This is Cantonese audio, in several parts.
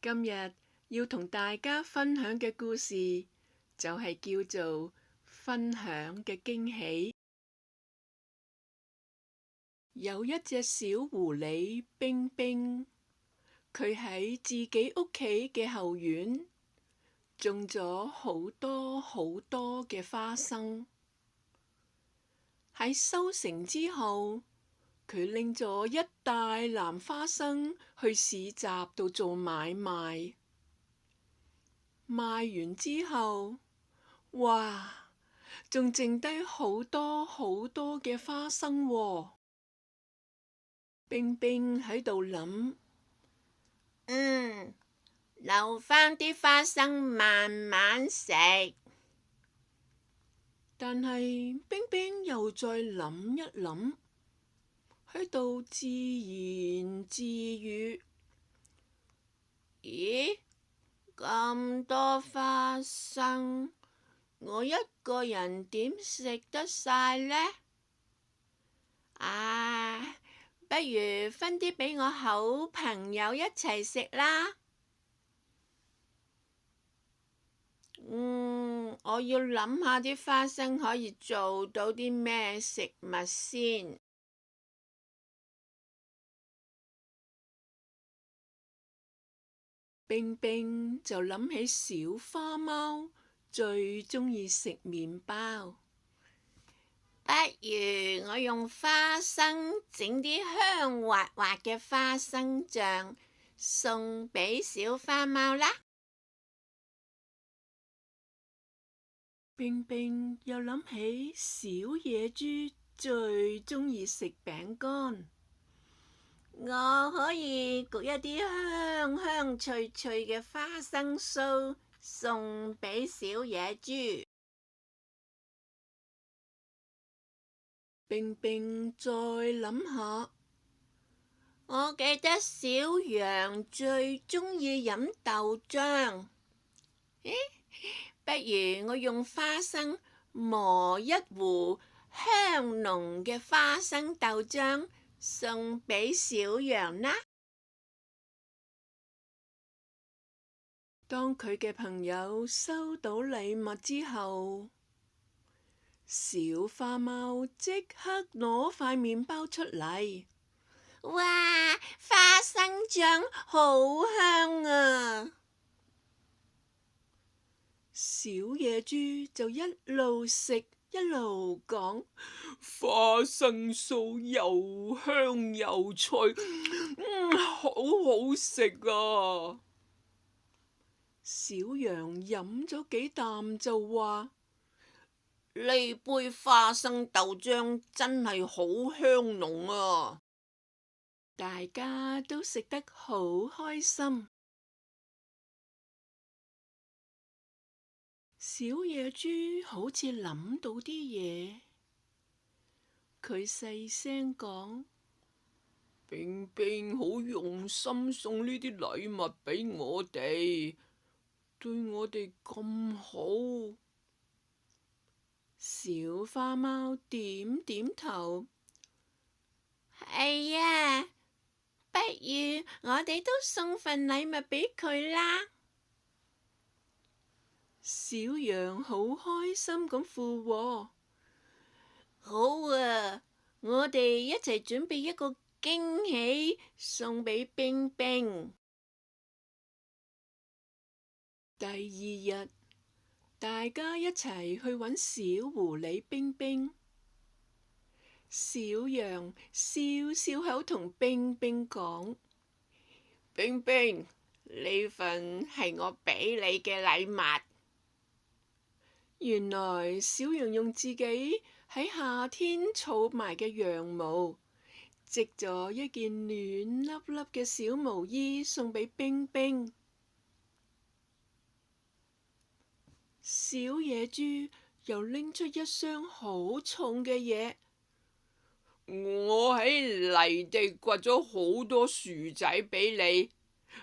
今日要同大家分享嘅故事就係叫做分享嘅驚喜。有一隻小狐狸冰冰，佢喺自己屋企嘅後院種咗好多好多嘅花生。喺收成之後，佢拎咗一大籃花生去市集度做買賣。賣完之後，哇，仲剩低好多好多嘅花生喎。冰冰喺度諗，留返啲花生慢慢食。但係冰冰又再諗一諗，喺度自言自語：咦，咁多花生，我一個人點食得晒呢？不如分啲俾我好朋友一齊食啦。我要諗下啲花生可以做到啲咩食物先。冰冰就諗起小花貓最鍾意食麵包，不如我用花生整啲香滑滑嘅花生醬送俾小花貓啦。冰冰又諗起小野豬最鍾意食餅乾，我可以焗一啲香香脆脆嘅花生酥送俾小野豬。冰冰再諗下，我記得小羊最鍾意飲豆漿。不如我用花生磨一壺香濃嘅花生豆漿送俾小羊啦。當佢嘅朋友收到禮物之後，小花貓即刻攞塊麵包出嚟。哇！花生醬好香啊！小野豬就一路食一路講：花生酥又香又脆，好好食啊！小羊飲咗幾啖就話：呢杯花生豆漿真係好香濃啊！大家都食得好開心。小野豬好似諗到啲嘢，佢細聲講：冰冰好用心送呢啲禮物俾我哋，對我哋咁好。小花貓點點頭：係啊，不如我哋都送份禮物俾佢啦。小羊好開心咁附和：好啊，我哋一齊準備一個驚喜送俾冰冰。第二日，大家一齊去揾小狐狸冰冰。小羊笑笑口同冰冰講：冰冰，呢份係我俾你嘅禮物。原來小羊用自己喺夏天儲埋嘅羊毛，織咗一件暖粒粒嘅小毛衣送俾冰冰。小野豬又拎出一箱好重嘅嘢，我喺泥地掘咗好多薯仔俾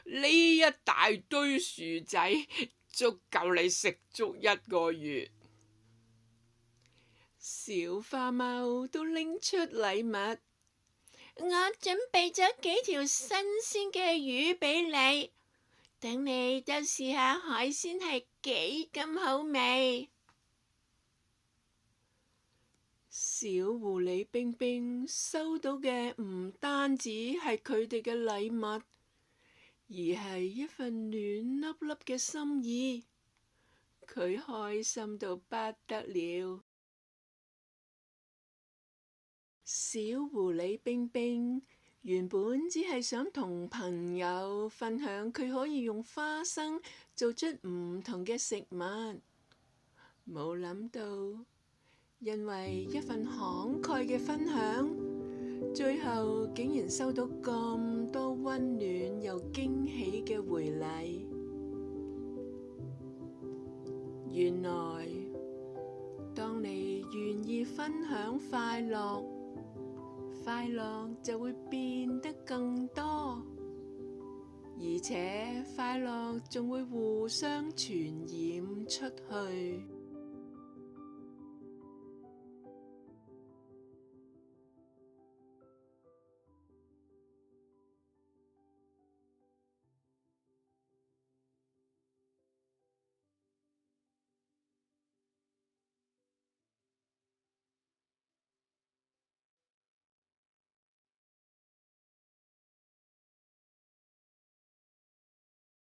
你，呢一大堆薯仔足夠你食足一個月。小花貓都拎出禮物，我準備咗幾條新鮮嘅魚俾你，等你都試下海鮮係幾咁好味。小狐狸冰冰收到嘅唔單止係佢哋嘅禮物，而係一份暖粒粒嘅心意。佢開心到不得了。小狐狸冰冰原本只係想同朋友分享佢可以用花生做出唔同嘅食物，冇諗到因為一份慷慨嘅分享，最後竟然收到咁多溫暖又驚喜嘅回禮。原來當你願意分享快樂，快樂就會變得更多，而且快樂仲會互相傳染出去。